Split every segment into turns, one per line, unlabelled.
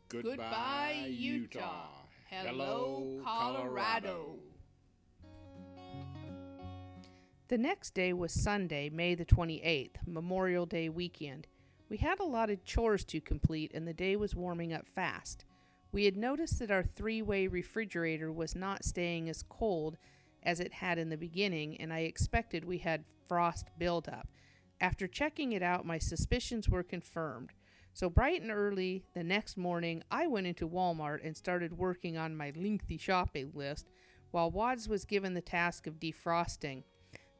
Goodbye, Utah. Hello, Colorado.
The next day was Sunday, May the 28th, Memorial Day weekend. We had a lot of chores to complete and the day was warming up fast. We had noticed that our three-way refrigerator was not staying as cold as it had in the beginning, and I expected we had frost buildup. After checking it out, my suspicions were confirmed. So bright and early the next morning, I went into Walmart and started working on my lengthy shopping list, while Wads was given the task of defrosting.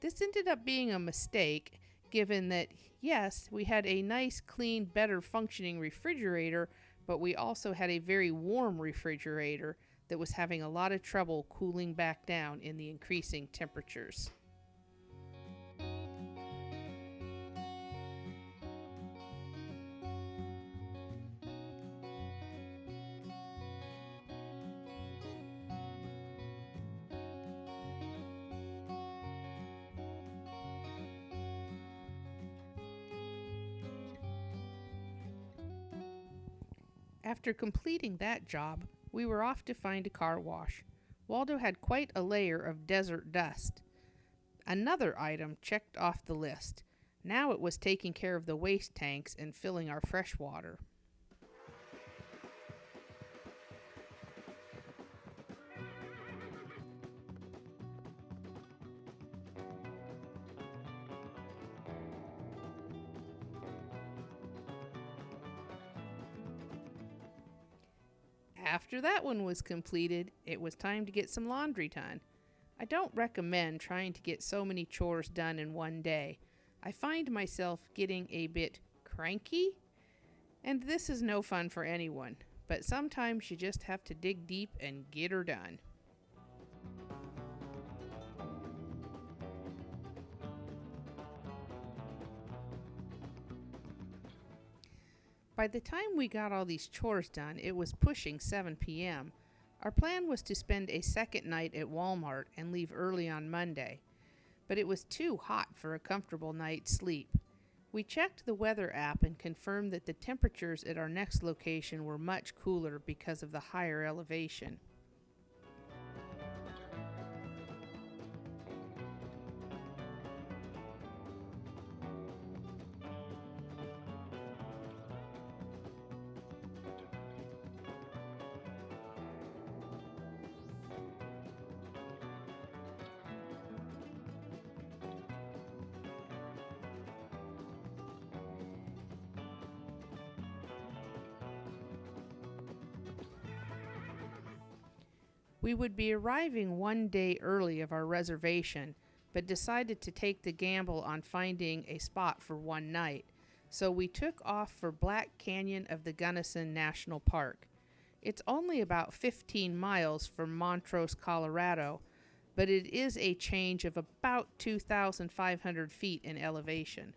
This ended up being a mistake, given that, yes, we had a nice, clean, better functioning refrigerator, but we also had a very warm refrigerator that was having a lot of trouble cooling back down in the increasing temperatures. After completing that job, we were off to find a car wash. Waldo had quite a layer of desert dust. Another item checked off the list. Now it was taking care of the waste tanks and filling our fresh water. After that one was completed, it was time to get some laundry done. I don't recommend trying to get so many chores done in one day. I find myself getting a bit cranky, and this is no fun for anyone, but sometimes you just have to dig deep and get her done. By the time we got all these chores done, it was pushing 7 p.m. Our plan was to spend a second night at Walmart and leave early on Monday, but it was too hot for a comfortable night's sleep. We checked the weather app and confirmed that the temperatures at our next location were much cooler because of the higher elevation. We would be arriving one day early of our reservation, but decided to take the gamble on finding a spot for one night, so we took off for Black Canyon of the Gunnison National Park. It's only about 15 miles from Montrose, Colorado, but it is a change of about 2,500 feet in elevation.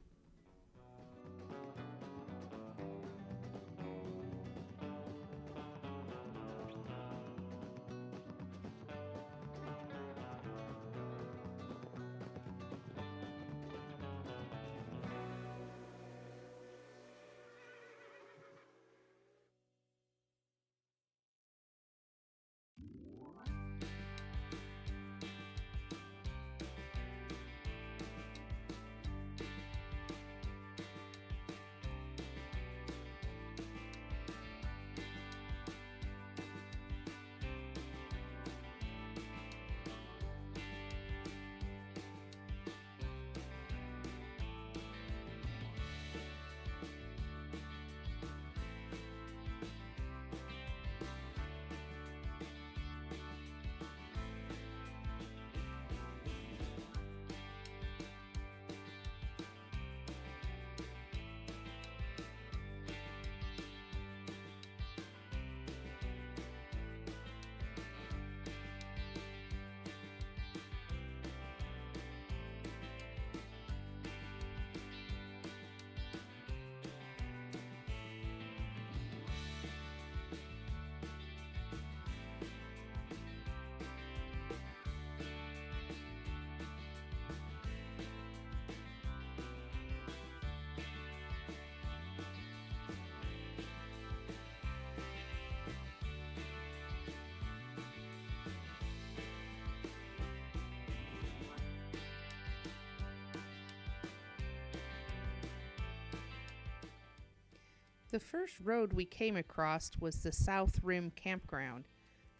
The first road we came across was the South Rim Campground.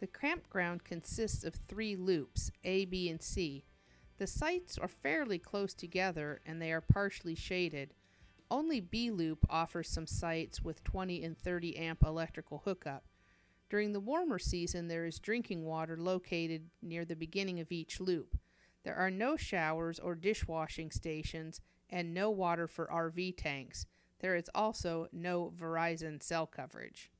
The campground consists of 3 loops, A, B, and C. The sites are fairly close together and they are partially shaded. Only B loop offers some sites with 20 and 30 amp electrical hookup. During the warmer season, there is drinking water located near the beginning of each loop. There are no showers or dishwashing stations and no water for RV tanks. There is also no Verizon cell coverage.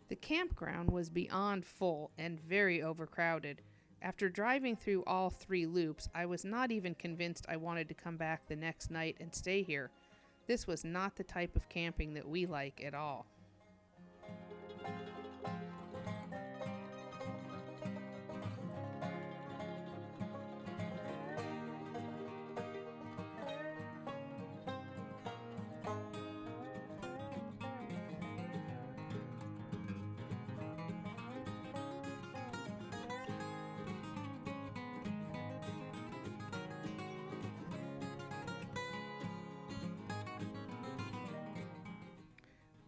The campground was beyond full and very overcrowded. After driving through all 3 loops, I was not even convinced I wanted to come back the next night and stay here. This was not the type of camping that we like at all.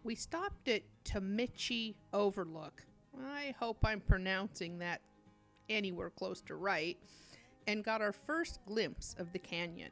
We stopped at Tamichi Overlook. I hope I'm pronouncing that anywhere close to right, and got our first glimpse of the canyon.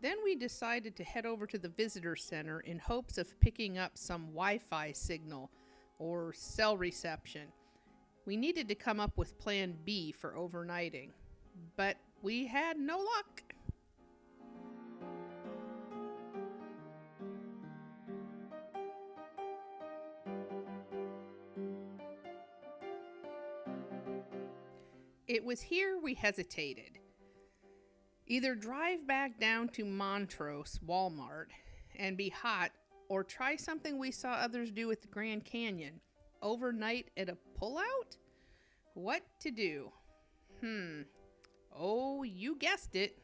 Then we decided to head over to the visitor center in hopes of picking up some Wi-Fi signal or cell reception. We needed to come up with plan B for overnighting, but we had no luck. It was here we hesitated. Either drive back down to Montrose Walmart and be hot, or try something we saw others do at the Grand Canyon. Overnight at a pullout? What to do? Oh, you guessed it.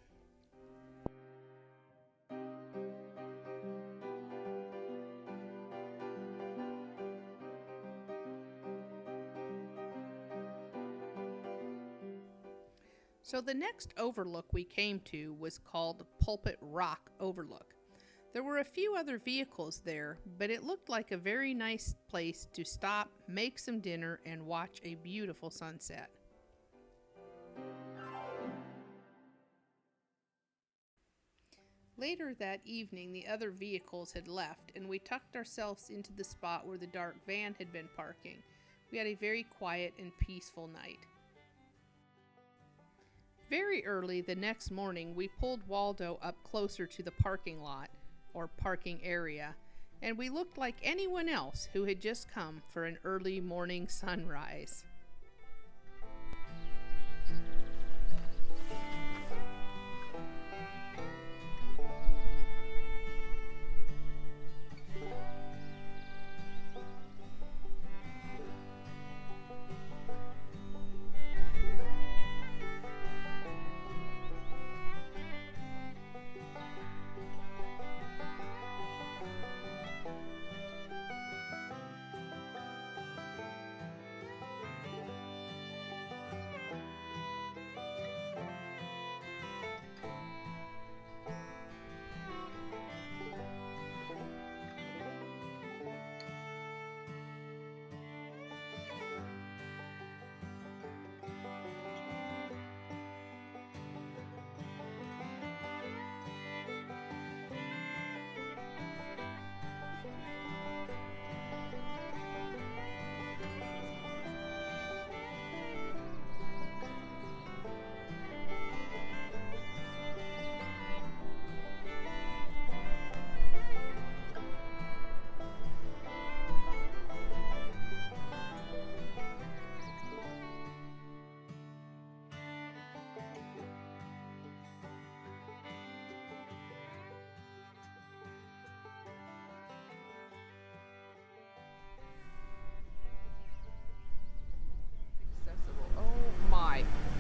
So the next overlook we came to was called Pulpit Rock Overlook. There were a few other vehicles there, but it looked like a very nice place to stop, make some dinner, and watch a beautiful sunset. Later that evening, the other vehicles had left, and we tucked ourselves into the spot where the dark van had been parking. We had a very quiet and peaceful night. Very early the next morning, we pulled Waldo up closer to the parking lot, or parking area, and we looked like anyone else who had just come for an early morning sunrise.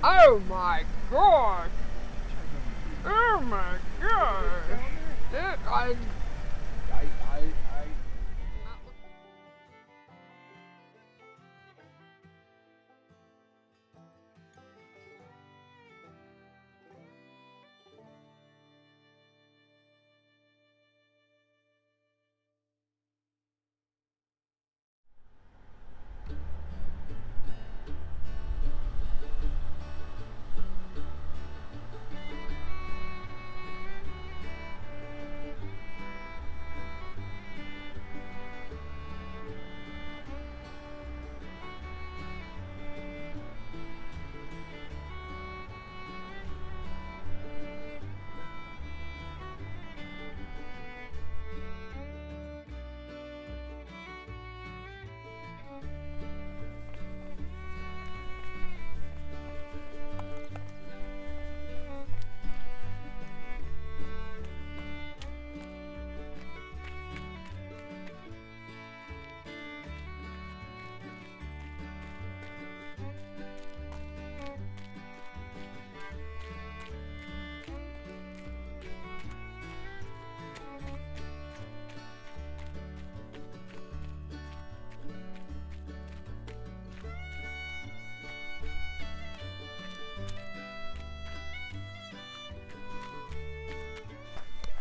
Oh my gosh! Oh my gosh! I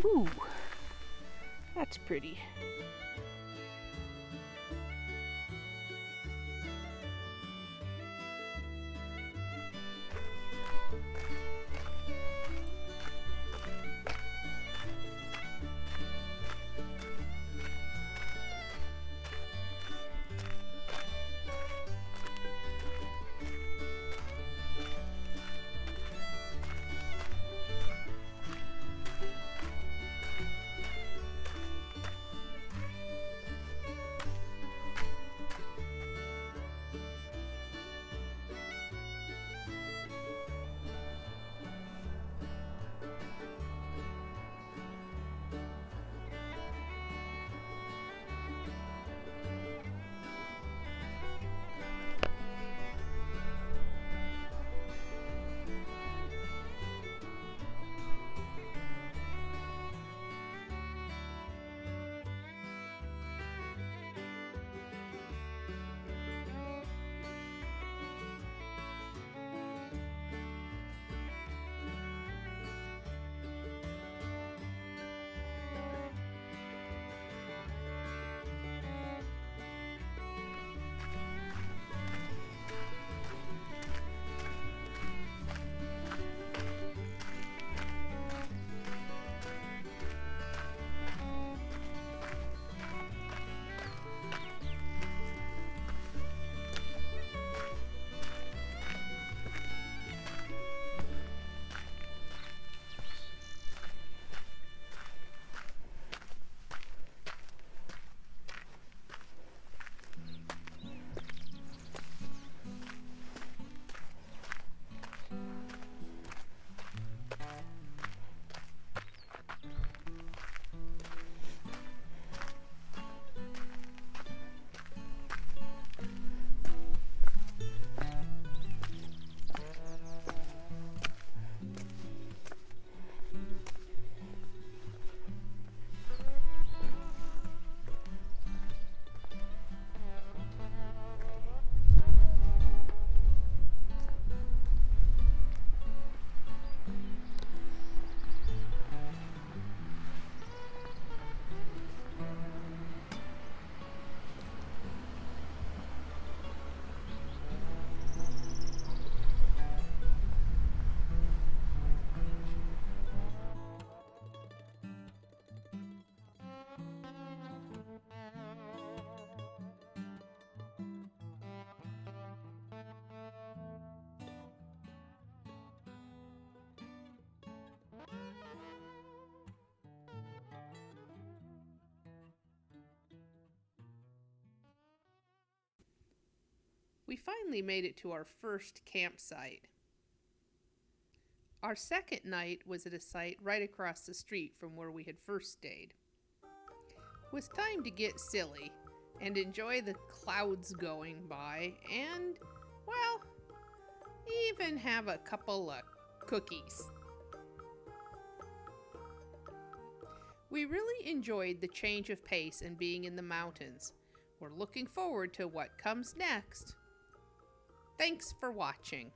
Ooh, that's pretty. We finally made it to our first campsite. Our second night was at a site right across the street from where we had first stayed. It was time to get silly and enjoy the clouds going by and, well, even have a couple of cookies. We really enjoyed the change of pace and being in the mountains. We're looking forward to what comes next. Thanks for watching.